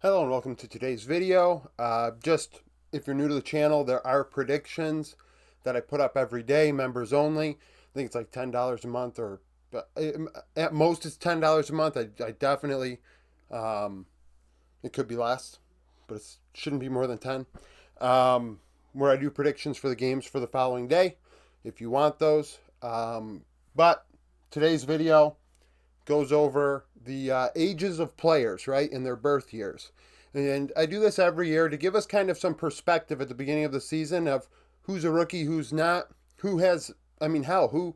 Hello and welcome to today's video. Just if you're new to the channel, there are predictions that I put up every day, members only. I think it's like $10 a month, or at most it's $10 a month. I definitely, um, it could be less, but it shouldn't be more than 10. Where I do predictions for the games for the following day, if you want those. But today's video goes over the ages of players, right, in their birth years. And I do this every year to give us kind of some perspective at the beginning of the season of who's a rookie, who's not, who has, who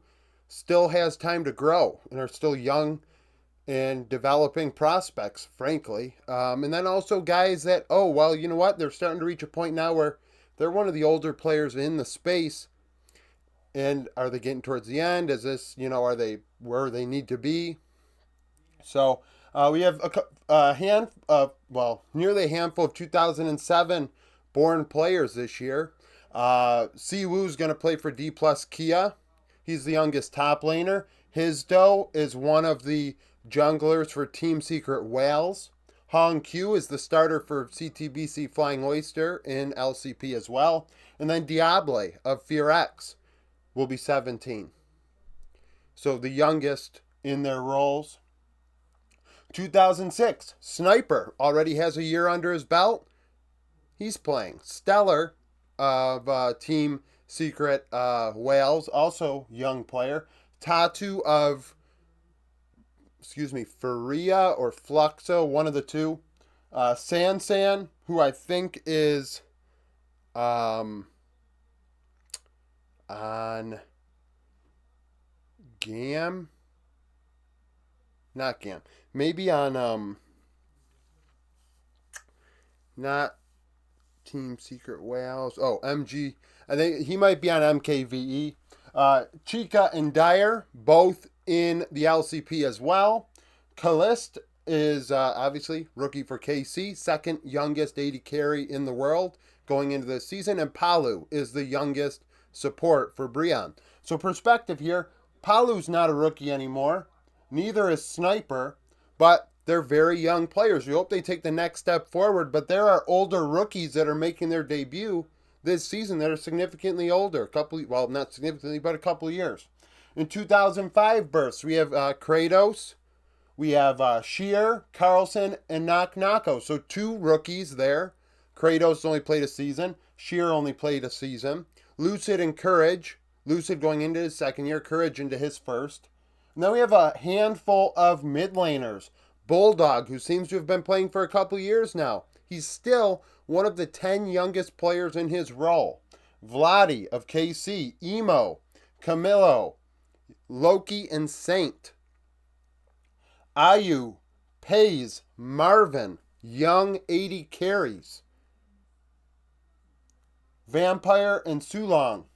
still has time to grow and are still young and developing prospects, frankly. And then also guys that, oh, well, you know what? They're starting to reach a point now where they're one of the older players in the space. And are they getting towards the end? Is this, are they where they need to be? So we have nearly a handful of 2007 born players this year. Si Woo's going to play for D plus Kia. He's the youngest top laner. Hisdo is one of the junglers for Team Secret Whales. Hong Q is the starter for CTBC Flying Oyster in LCP as well. And then Diable of Fear X will be 17. So the youngest in their roles. 2006, Sniper already has a year under his belt. He's playing. Stellar of Team Secret Wales, also young player. Tatu of, Faria or Fluxo, one of the two. Sansan, who I think is on GAM. Not GAM. Maybe on not Team Secret Whales. Oh, MG. I think he might be on MKVE. Chica and Dyer, both in the LCP as well. Callist is obviously rookie for KC, second youngest AD carry in the world going into this season. And Palu is the youngest support for Brion. So perspective here, Palu's not a rookie anymore. Neither is Sniper, but they're very young players. We hope they take the next step forward, but there are older rookies that are making their debut this season that are significantly older. Not significantly, but a couple of years. In 2005 births, we have Kratos, we have Sheer, Carlson, and Nako. So two rookies there. Kratos only played a season. Sheer only played a season. Lucid and Courage. Lucid going into his second year, Courage into his first. And then we have a handful of mid laners. Bulldog, who seems to have been playing for a couple years now. He's still one of the 10 youngest players in his role. Vladi of KC, Emo, Camillo, Loki, and Saint. Ayu, Pays, Marvin, young 80 carries. Vampire and Sulong,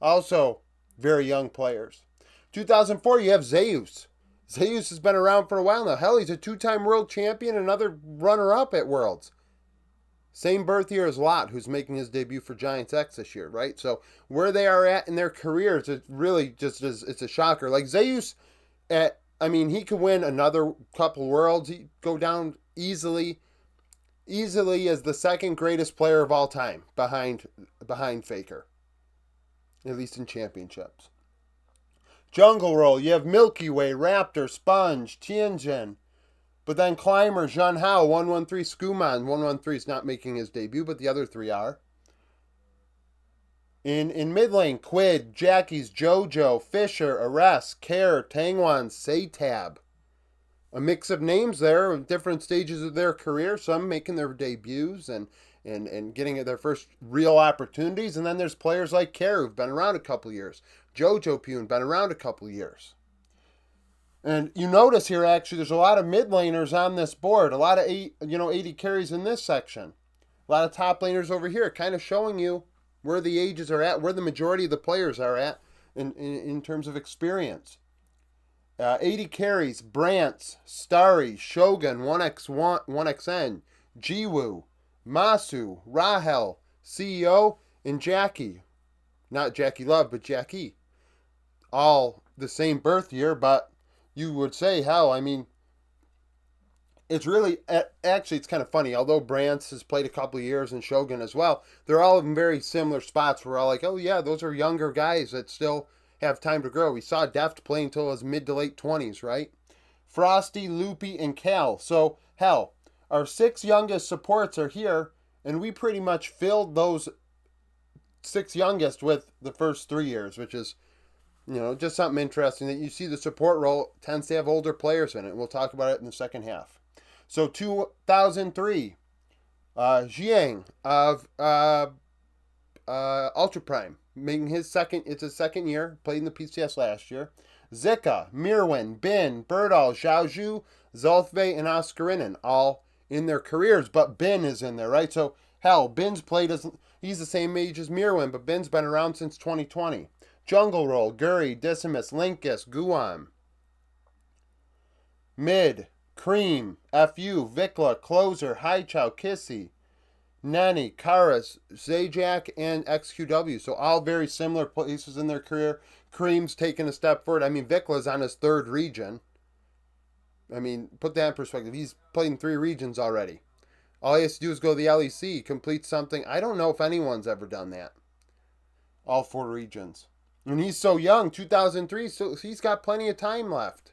also very young players. 2004, you have Zeus. Zeus has been around for a while now. Hell, he's a two-time world champion, another runner-up at Worlds. Same birth year as Lot, who's making his debut for Giants X this year, right? So where they are at in their careers, it really just is, it's a shocker. Like Zeus, he could win another couple Worlds. He'd go down easily as the second greatest player of all time behind Faker, at least in championships. Jungle Roll, you have Milky Way, Raptor, Sponge, Tianjin. But then Climber, Zhun Hao, 113, Skuman. 113 is not making his debut, but the other three are. In mid lane, Quid, Jackie's, Jojo, Fisher, Arrest, Care, Tangwan, Saytab. A mix of names there, different stages of their career, some making their debuts and getting their first real opportunities. And then there's players like Care, who've been around a couple years. Jojo Pune, been around a couple years. And you notice here, actually, there's a lot of mid laners on this board. A lot of 80 carries in this section. A lot of top laners over here, kind of showing you where the ages are at, where the majority of the players are at in terms of experience. 80 carries, Brantz, Starry, Shogun, 1xN, Jiwoo, Masu, Rahel, CEO, and Jackie. Not Jackie Love, but Jackie. All the same birth year, but you would say, hell, it's really, actually, it's kind of funny. Although Brantz has played a couple of years and Shogun as well, they're all in very similar spots. We're all like, oh, yeah, those are younger guys that still have time to grow. We saw Deft play until his mid to late 20s, right? Frosty, Loopy, and Cal. So, hell, our 6 youngest supports are here, and we pretty much filled those 6 youngest with the first 3 years, which is, just something interesting that you see the support role tends to have older players in it. We'll talk about it in the second half. So 2003, Jiang of Ultra Prime, making his second year, played in the PCS last year. Zika, Mirwin, Bin, Birdall, Zhaozhu, Zolthve, and Oscarinen, all in their careers, but Bin is in there, right? So, hell, Bin's he's the same age as Mirwin, but Bin's been around since 2020. Jungle Roll, Guri, Decimus, Linkus, Guam. Mid, Cream, FU, Vikla, Closer, Haichao, Kissy, Nani, Karas, Zajac, and XQW. So all very similar places in their career. Cream's taken a step forward. I mean, Vikla's on his 3rd region. I mean, put that in perspective. He's played in 3 regions already. All he has to do is go to the LEC, complete something. I don't know if anyone's ever done that. All 4 regions. And he's so young, 2003, so he's got plenty of time left.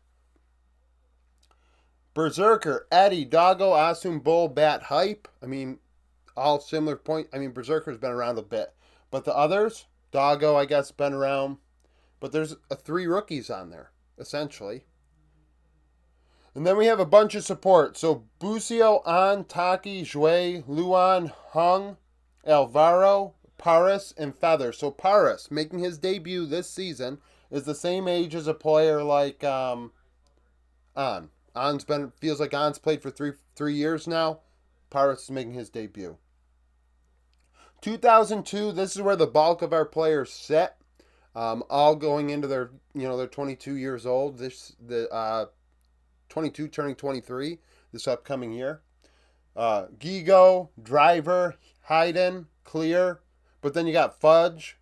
Berserker, Eddie, Doggo, Asum, Bull, Bat, Hype. I mean, all similar point. I mean, Berserker's been around a bit. But the others, Doggo, I guess, been around. But there's 3 rookies on there, essentially. And then we have a bunch of support. So Busio, An, Taki, Zhui, Luan, Hung, Alvaro, Paris, and Feather. So Paris, making his debut this season, is the same age as a player like An. Feels like An's played for three years now. Paris is making his debut. 2002, this is where the bulk of our players sit. All going into their 22 years old. 22 turning 23 this upcoming year. Gigo, Driver, Hayden, Clear. But then you got Fudge,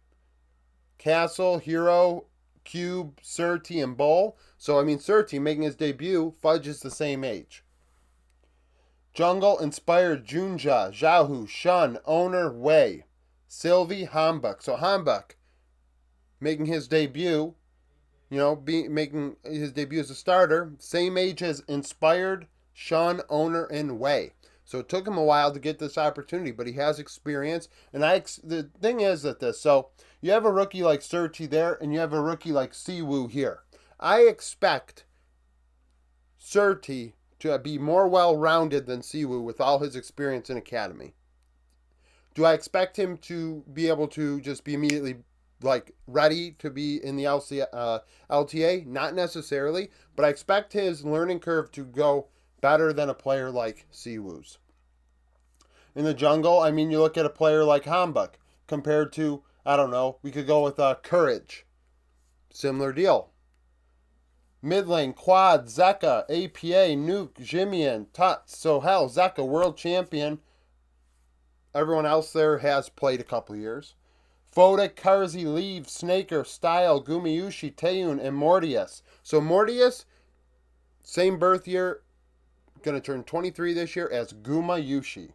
Castle, Hero, Cube, Surti, and Bull. So, I mean, Surti making his debut. Fudge is the same age. Jungle, Inspired, Junja, Zhaohu, Shun, Owner, Wei. Sylvie, Hambuk. So, Hambuk making his debut, making his debut as a starter. Same age as Inspired, Shun, Owner, and Wei. So it took him a while to get this opportunity, but he has experience. And the thing is so you have a rookie like Surti there, and you have a rookie like Siwoo here. I expect Surti to be more well-rounded than Siwoo with all his experience in Academy. Do I expect him to be able to just be immediately ready to be in the LTA? Not necessarily, but I expect his learning curve to go better than a player like Siwoo's. In the jungle, I mean, you look at a player like Hambuk compared to, I don't know, we could go with Courage. Similar deal. Mid lane, Quad, Zeka, APA, Nuke, Jimian, Tuts. So hell, Zeka, world champion. Everyone else there has played a couple years. Foda, Karzi, Leave, Snaker, Style, Gumayushi, Taeyun, and Mortius. So Mortius, same birth year, going to turn 23 this year as Gumayushi.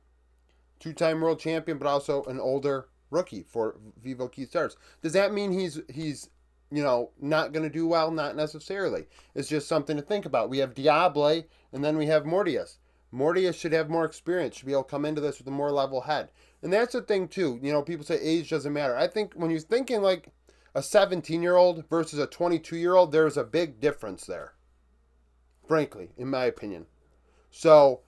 2-time world champion, but also an older rookie for Vivo Key Stars. Does that mean he's not going to do well? Not necessarily. It's just something to think about. We have Diable, and then we have Mortius. Mortius should have more experience, should be able to come into this with a more level head. And that's the thing, too. People say age doesn't matter. I think when you're thinking like a 17-year-old versus a 22-year-old, there's a big difference there. Frankly, in my opinion. So,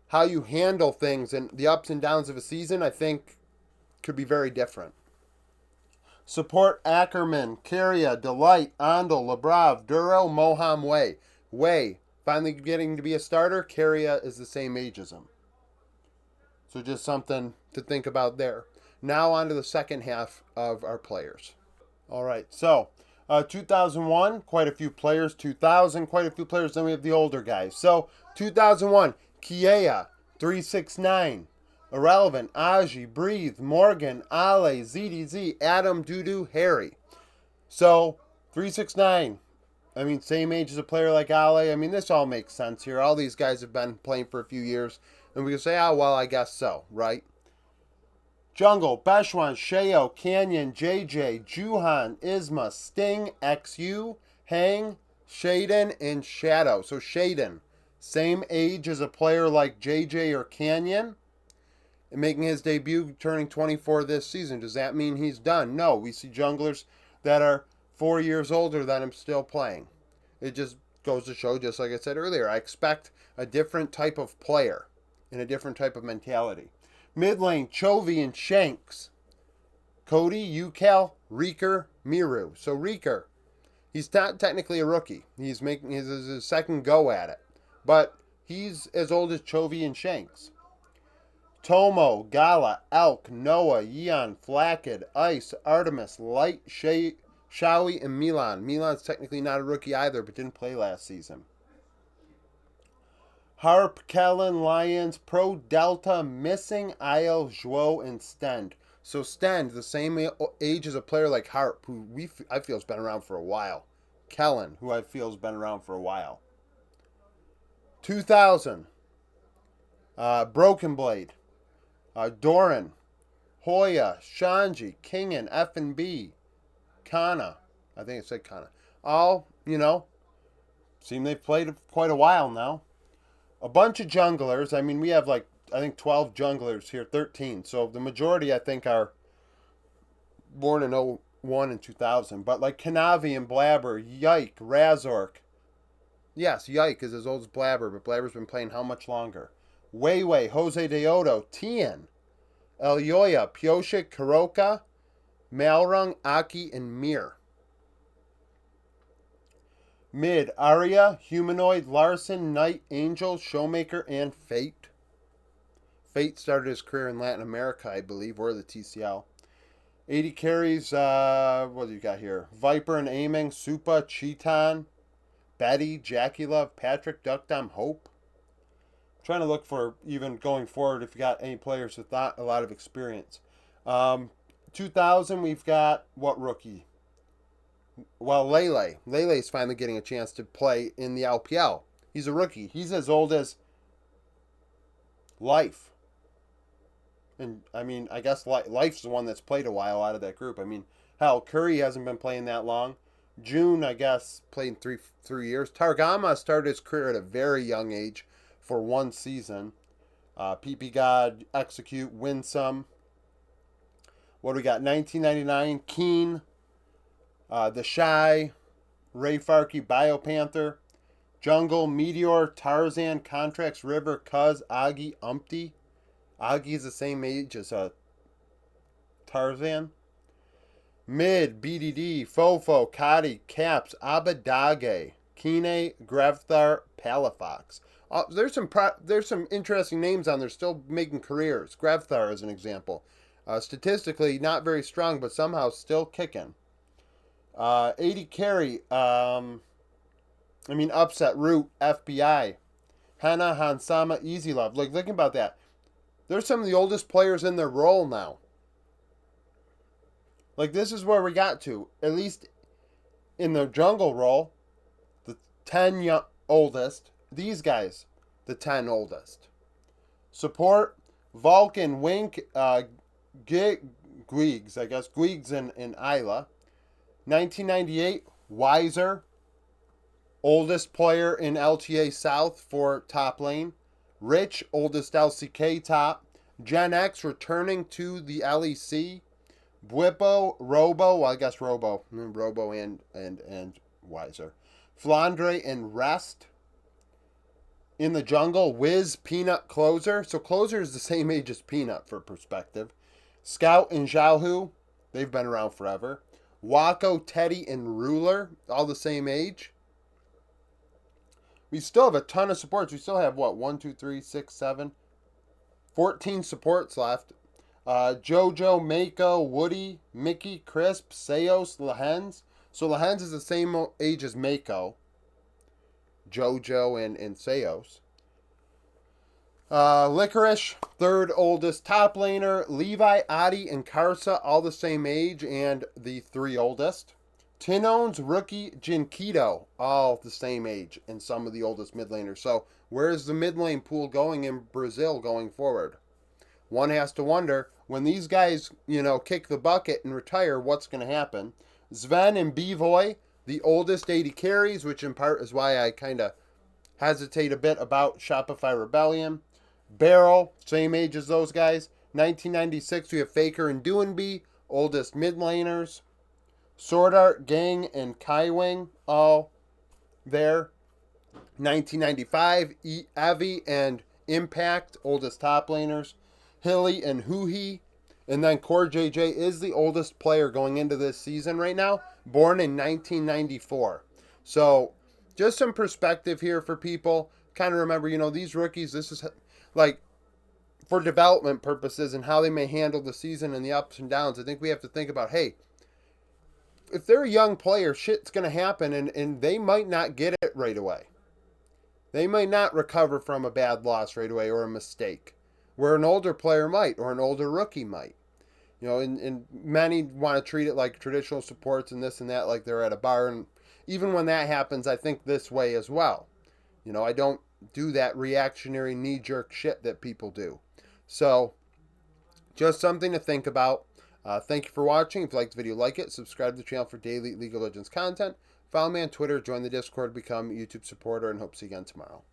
how you handle things and the ups and downs of a season, I think, could be very different. Support Ackerman, Carria, Delight, Andal, Labrav, Duro, Moham, Wei. Wei, finally getting to be a starter. Carria is the same age as him. So just something to think about there. Now on to the second half of our players. All right, so 2001, quite a few players. 2000, quite a few players. Then we have the older guys. So 2001, Kiea, 369. Irrelevant, Aji, Breathe, Morgan, Ale, ZDZ, Adam, Dudu, Harry. So, 369. I mean, same age as a player like Ale. I mean, this all makes sense here. All these guys have been playing for a few years. And we can say, oh, well, I guess so, right? Jungle, Beshwan, Sheo, Canyon, JJ, Juhan, Isma, Sting, XU, Hang, Shaden, and Shadow. So Shaden, same age as a player like JJ or Canyon, and making his debut, turning 24 this season. Does that mean he's done? No, we see junglers that are 4 years older than him still playing. It just goes to show, just like I said earlier, I expect a different type of player and a different type of mentality. Mid lane, Chovy and Shanks. Cody, UCal, Reeker, Miru. So Reeker, he's not technically a rookie. He's making his second go at it. But he's as old as Chovy and Shanks. Tomo, Gala, Elk, Noah, Yeon, Flackid, Ice, Artemis, Light, Shawi, and Milan. Milan's technically not a rookie either, but didn't play last season. Harp, Kellen, Lions, Pro, Delta, Missing, Isle, Zhuo, and Stend. So Stend, the same age as a player like Harp, who I feel has been around for a while. Kellen, who I feel has been around for a while. 2000, Broken Blade, Doran, Hoya, Shanji, Kingen, F&B, Kana. I think it said Kana. All, seem they've played quite a while now. A bunch of junglers. I mean, we have I think 12 junglers here, 13. So the majority, I think, are born in 01 and 2000. But like Kanavi and Blabber, Yike, Razork. Yes, Yike is as old as Blabber, but Blabber's been playing how much longer? Weiwei, Jose Deodo, Tien, Elyoya, Pioshik, Kuroka, Malrung, Aki, and Mir. Mid, Arya, Humanoid, Larson, Knight, Angel, Showmaker, and Fate. Fate started his career in Latin America, I believe, or the TCL. 80 carries, what do you got here? Viper and Aiming, Supa, Cheetan, Betty, Jackie Love, Patrick, Duckdom, Hope. I'm trying to look for, even going forward, if you got any players with not a lot of experience. 2000, we've got, what rookie? Well, Lele. Lele's finally getting a chance to play in the LPL. He's a rookie. He's as old as Life. And, I mean, I guess Life's the one that's played a while out of that group. I mean, hell, Curry hasn't been playing that long. June, I guess, played in three years. Targama started his career at a very young age for one season. PP God, Execute, Winsome. What do we got? 1999, Keen. The Shy, Ray Farkey, Biopanther, Jungle, Meteor, Tarzan, Contracts, River, Cuz, Agi, Umpty. Agi is the same age as Tarzan. Mid, BDD, Fofo, Kadi, Caps, Abadage, Kine, Grevthar, Palafox. There's some interesting names on there still making careers. Grevthar is an example. Statistically, not very strong, but somehow still kicking. 80 carry, Upset, Root, FBI, Hana, Hansama, Easy Love. Like, thinking about that. They're some of the oldest players in their role now. Like, this is where we got to. At least in the jungle role, the 10 oldest. These guys, the 10 oldest. Support, Vulcan, Wink, Guigs, I guess. Guigs and Isla. 1998, Weiser, oldest player in LTA South for top lane. Rich, oldest LCK top. Gen X returning to the LEC. Bwipo, Robo, well, I guess Robo and Weiser. Flandre and Rest. In the jungle, Wiz, Peanut, Closer. So Closer is the same age as Peanut for perspective. Scout and Xiaohu, they've been around forever. Wako, Teddy, and Ruler, all the same age. We still have a ton of supports. We still have, 1, 2, 3, 6, 7, 14 supports left. Jojo, Mako, Woody, Mickey, Crisp, Seos, Lehens. So Lehens is the same age as Mako, Jojo, and Seos. Licorice, third oldest top laner. Levi, Adi, and Karsa, all the same age and the three oldest. Tinone's rookie Jinkido, all the same age and some of the oldest mid laners. So where's the mid lane pool going in Brazil going forward? One has to wonder when these guys, kick the bucket and retire, what's going to happen. Sven and Bivoy, the oldest 80 carries, which in part is why I kind of hesitate a bit about Shopify Rebellion. Barrel, same age as those guys. 1996, we have Faker and Duenby, oldest mid laners. Sword Art, Gang, and Kaiwing, all there. 1995, Avi and Impact, oldest top laners. Hilly and Huhi. And then Core JJ is the oldest player going into this season right now, born in 1994. So, just some perspective here for people. Kind of remember, these rookies, this is like for development purposes and how they may handle the season and the ups and downs. I think we have to think about, hey, if they're a young player, shit's going to happen and they might not get it right away. They might not recover from a bad loss right away or a mistake, where an older player might or an older rookie might. And many want to treat it like traditional supports and this and that, like they're at a bar. And even when that happens, I think this way as well. I don't do that reactionary knee-jerk shit that people do. So, just something to think about. Thank you for watching. If you liked the video, like it. Subscribe to the channel for daily League of Legends content. Follow me on Twitter. Join the Discord. Become a YouTube supporter. And hope to see you again tomorrow.